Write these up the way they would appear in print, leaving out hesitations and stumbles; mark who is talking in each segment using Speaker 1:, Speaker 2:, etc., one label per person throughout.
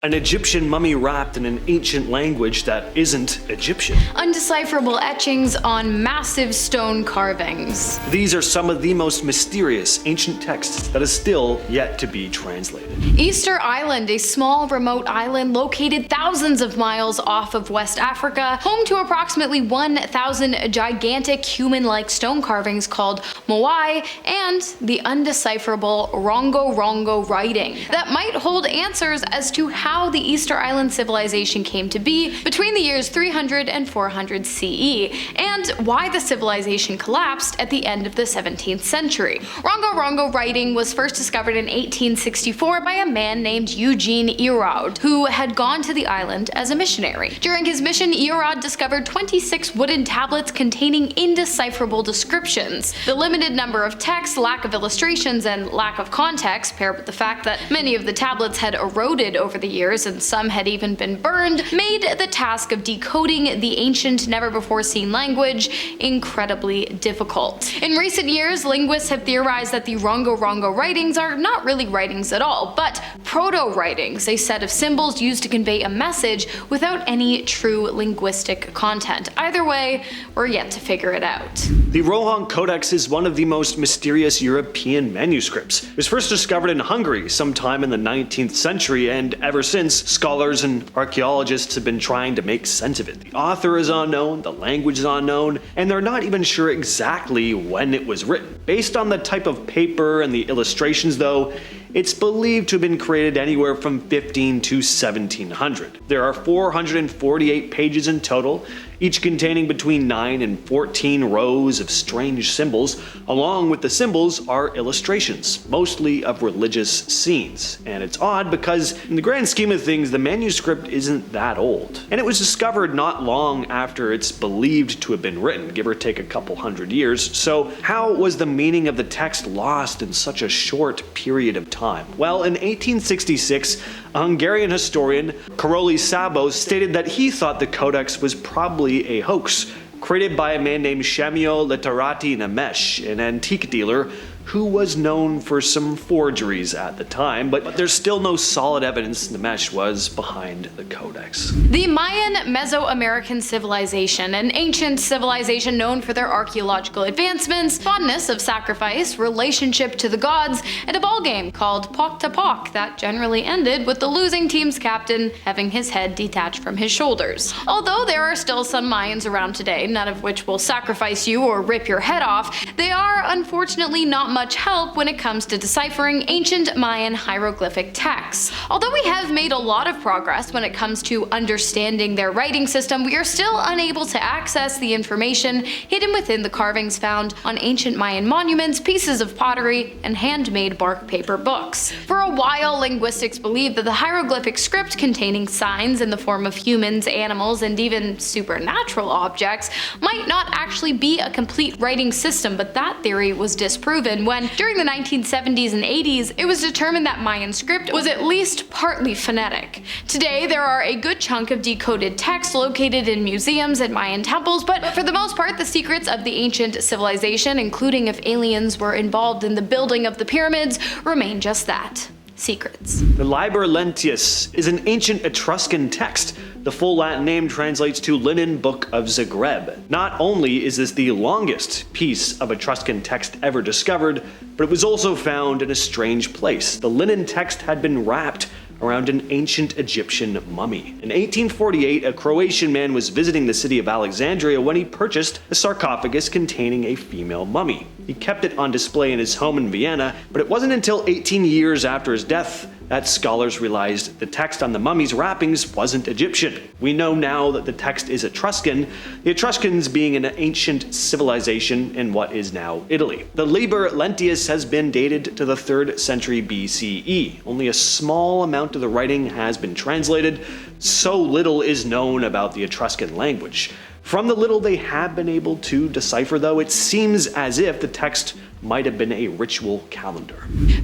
Speaker 1: An Egyptian mummy wrapped in an ancient language that isn't Egyptian.
Speaker 2: Undecipherable etchings on massive stone carvings.
Speaker 1: These are some of the most mysterious ancient texts that is still yet to be translated.
Speaker 2: Easter Island, a small remote island located thousands of miles off of West Africa, home to approximately 1,000 gigantic human-like stone carvings called moai, and the undecipherable Rongorongo writing that might hold answers as to how the Easter Island civilization came to be between the years 300 and 400 CE, and why the civilization collapsed at the end of the 17th century. Rongorongo writing was first discovered in 1864 by a man named Eugene Eraud, who had gone to the island as a missionary. During his mission, Eraud discovered 26 wooden tablets containing indecipherable descriptions. The limited number of texts, lack of illustrations, and lack of context, paired with the fact that many of the tablets had eroded over the years and some had even been burned, made the task of decoding the ancient, never-before-seen language incredibly difficult. In recent years, linguists have theorized that the Rongorongo writings are not really writings at all, but proto-writings, a set of symbols used to convey a message without any true linguistic content. Either way, we're yet to figure it out.
Speaker 1: The Rohonc Codex is one of the most mysterious European manuscripts. It was first discovered in Hungary sometime in the 19th century, and ever since, scholars and archaeologists have been trying to make sense of it. The author is unknown, the language is unknown, and they're not even sure exactly when it was written. Based on the type of paper and the illustrations, though, it's believed to have been created anywhere from 15 to 1700. There are 448 pages in total, each containing between 9 and 14 rows of strange symbols. Along with the symbols are illustrations, mostly of religious scenes. And it's odd because, in the grand scheme of things, the manuscript isn't that old. And it was discovered not long after it's believed to have been written, give or take a couple hundred years. So how was the meaning of the text lost in such a short period of time? Well, in 1866, a Hungarian historian, Károly Szabó, stated that he thought the codex was probably a hoax created by a man named Sámuel Literati Nemes, an antique dealer who was known for some forgeries at the time, but there's still no solid evidence Nemes was behind the codex.
Speaker 2: The Mayan Mesoamerican civilization, an ancient civilization known for their archaeological advancements, fondness of sacrifice, relationship to the gods, and a ballgame called Pok to Pok that generally ended with the losing team's captain having his head detached from his shoulders. Although there are still some Mayans around today, none of which will sacrifice you or rip your head off, they are unfortunately not much help when it comes to deciphering ancient Mayan hieroglyphic texts. Although we have made a lot of progress when it comes to understanding their writing system, we are still unable to access the information hidden within the carvings found on ancient Mayan monuments, pieces of pottery, and handmade bark paper books. For a while, linguistics believed that the hieroglyphic script containing signs in the form of humans, animals, and even supernatural objects might not actually be a complete writing system, but that theory was disproven when, during the 1970s and 80s, it was determined that Mayan script was at least partly phonetic. Today, there are a good chunk of decoded text located in museums and Mayan temples, but for the most part, the secrets of the ancient civilization, including if aliens were involved in the building of the pyramids, remain just that. Secrets.
Speaker 1: The Liber Linteus is an ancient Etruscan text. The full Latin name translates to Linen Book of Zagreb. Not only is this the longest piece of Etruscan text ever discovered, but it was also found in a strange place. The linen text had been wrapped around an ancient Egyptian mummy. In 1848, a Croatian man was visiting the city of Alexandria when he purchased a sarcophagus containing a female mummy. He kept it on display in his home in Vienna, but it wasn't until 18 years after his death that scholars realized the text on the mummy's wrappings wasn't Egyptian. We know now that the text is Etruscan, the Etruscans being an ancient civilization in what is now Italy. The Liber Linteus has been dated to the 3rd century BCE. Only a small amount of the writing has been translated. So little is known about the Etruscan language. From the little they have been able to decipher, though, it seems as if the text might have been a ritual calendar.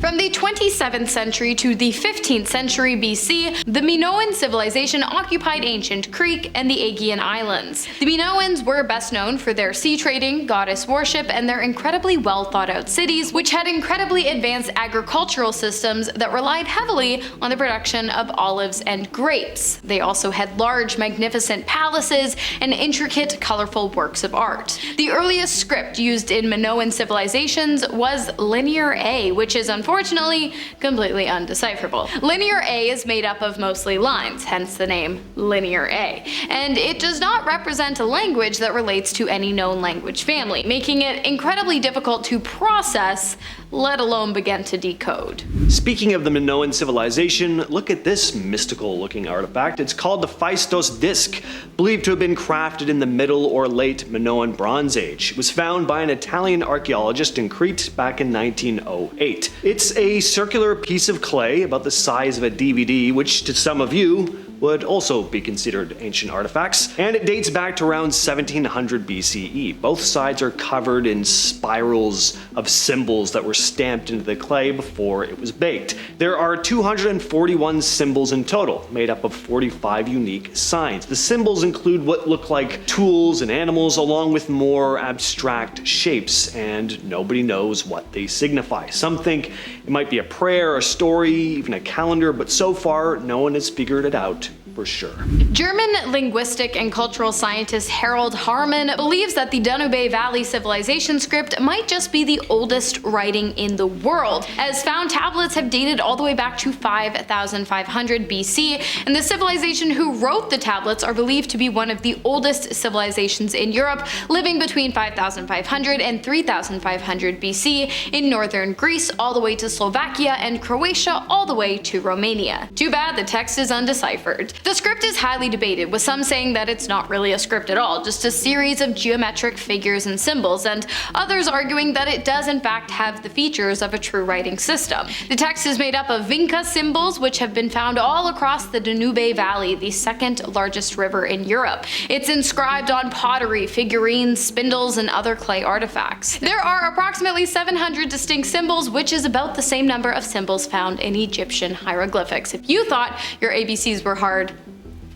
Speaker 2: From the 27th century to the 15th century BC, the Minoan civilization occupied ancient Crete and the Aegean Islands. The Minoans were best known for their sea trading, goddess worship, and their incredibly well thought out cities, which had incredibly advanced agricultural systems that relied heavily on the production of olives and grapes. They also had large, magnificent palaces and intricate, colorful works of art. The earliest script used in Minoan civilization was Linear A, which is unfortunately completely undecipherable. Linear A is made up of mostly lines, hence the name Linear A, and it does not represent a language that relates to any known language family, making it incredibly difficult to process, let alone begin to decode.
Speaker 1: Speaking of the Minoan civilization, look at this mystical looking artifact. It's called the Phaistos Disc, believed to have been crafted in the Middle or Late Minoan Bronze Age. It was found by an Italian archaeologist in Crete back in 1908. It's a circular piece of clay about the size of a DVD, which to some of you would also be considered ancient artifacts, and it dates back to around 1700 BCE. Both sides are covered in spirals of symbols that were stamped into the clay before it was baked. There are 241 symbols in total, made up of 45 unique signs. The symbols include what look like tools and animals, along with more abstract shapes, and nobody knows what they signify. Some think it might be a prayer, a story, even a calendar, but so far no one has figured it out for sure.
Speaker 2: German linguistic and cultural scientist Harald Harman believes that the Danube Valley civilization script might just be the oldest writing in the world, as found tablets have dated all the way back to 5500 BC, and the civilization who wrote the tablets are believed to be one of the oldest civilizations in Europe, living between 5500 and 3500 BC in northern Greece all the way to Slovakia and Croatia all the way to Romania. Too bad the text is undeciphered. The script is highly debated, with some saying that it's not really a script at all, just a series of geometric figures and symbols, and others arguing that it does in fact have the features of a true writing system. The text is made up of Vinca symbols, which have been found all across the Danube Valley, the second largest river in Europe. It's inscribed on pottery, figurines, spindles, and other clay artifacts. There are approximately 700 distinct symbols, which is about the same number of symbols found in Egyptian hieroglyphics. If you thought your ABCs were hard,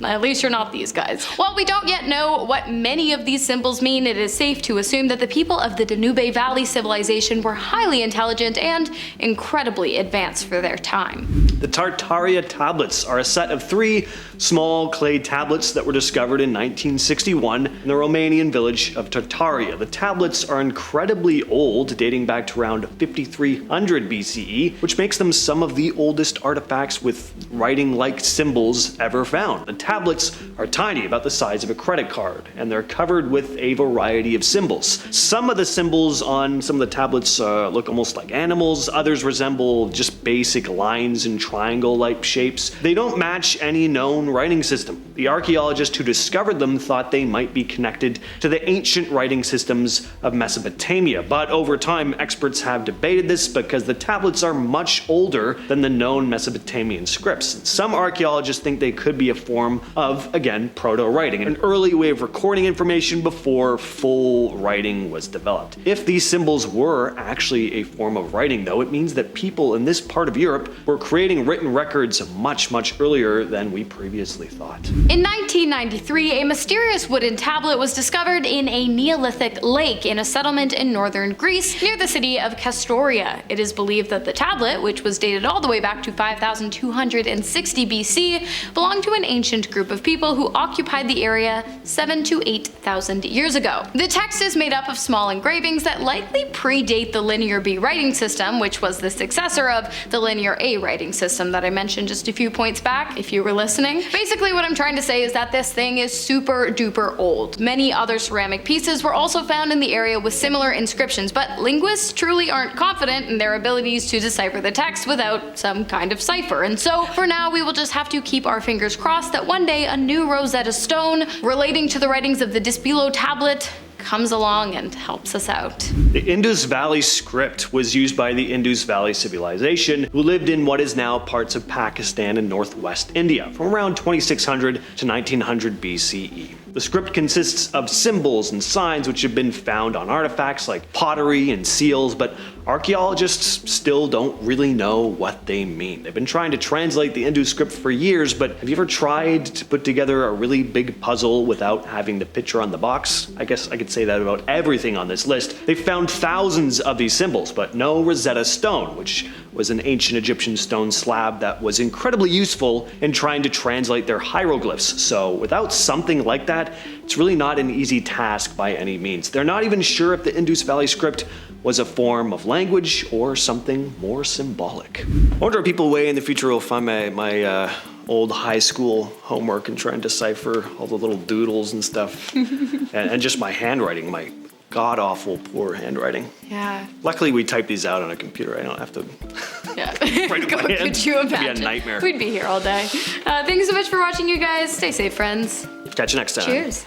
Speaker 2: at least you're not these guys. While we don't yet know what many of these symbols mean, it is safe to assume that the people of the Danube Valley civilization were highly intelligent and incredibly advanced for their time.
Speaker 1: The Tărtăria Tablets are a set of 3 small clay tablets that were discovered in 1961 in the Romanian village of Tărtăria. The tablets are incredibly old, dating back to around 5300 BCE, which makes them some of the oldest artifacts with writing-like symbols ever found. The tablets are tiny, about the size of a credit card, and they're covered with a variety of symbols. Some of the symbols on some of the tablets look almost like animals, others resemble just basic lines and triangle-like shapes. They don't match any known writing system. The archaeologist who discovered them thought they might be connected to the ancient writing systems of Mesopotamia, but over time experts have debated this because the tablets are much older than the known Mesopotamian scripts. Some archaeologists think they could be a form of, again, proto-writing, an early way of recording information before full writing was developed. If these symbols were actually a form of writing, though, it means that people in this part of Europe were creating written records much earlier than we previously thought.
Speaker 2: In 1993, a mysterious wooden tablet was discovered in a Neolithic lake in a settlement in northern Greece near the city of Castoria. It is believed that the tablet, which was dated all the way back to 5260 BC, belonged to an ancient group of people who occupied the area 7,000 to 8,000 years ago. The text is made up of small engravings that likely predate the Linear B writing system, which was the successor of the Linear A writing system that I mentioned just a few points back, if you were listening. Basically what I'm trying to say is that this thing is super duper old. Many other ceramic pieces were also found in the area with similar inscriptions, but linguists truly aren't confident in their abilities to decipher the text without some kind of cipher, and so for now we will just have to keep our fingers crossed that one day a new Rosetta Stone relating to the writings of the Dispilo tablet comes along and helps us out.
Speaker 1: The Indus Valley script was used by the Indus Valley civilization, who lived in what is now parts of Pakistan and northwest India from around 2600 to 1900 BCE. The script consists of symbols and signs which have been found on artifacts like pottery and seals, but archaeologists still don't really know what they mean. They've been trying to translate the Indus script for years, but have you ever tried to put together a really big puzzle without having the picture on the box? I guess I could say that about everything on this list. They found thousands of these symbols, but no Rosetta Stone, which was an ancient Egyptian stone slab that was incredibly useful in trying to translate their hieroglyphs. So without something like that, it's really not an easy task by any means. They're not even sure if the Indus Valley script was a form of language or something more symbolic. I wonder if people way in the future will find my old high school homework and try and decipher all the little doodles and stuff. and just my handwriting, my god-awful poor handwriting.
Speaker 2: Yeah.
Speaker 1: Luckily we type these out on a computer. I don't have to
Speaker 2: Yeah.
Speaker 1: write it by hand.
Speaker 2: Could you imagine?
Speaker 1: It'd be a nightmare.
Speaker 2: We'd be here all day. Thanks so much for watching, you guys. Stay safe, friends.
Speaker 1: Catch you next time.
Speaker 2: Cheers.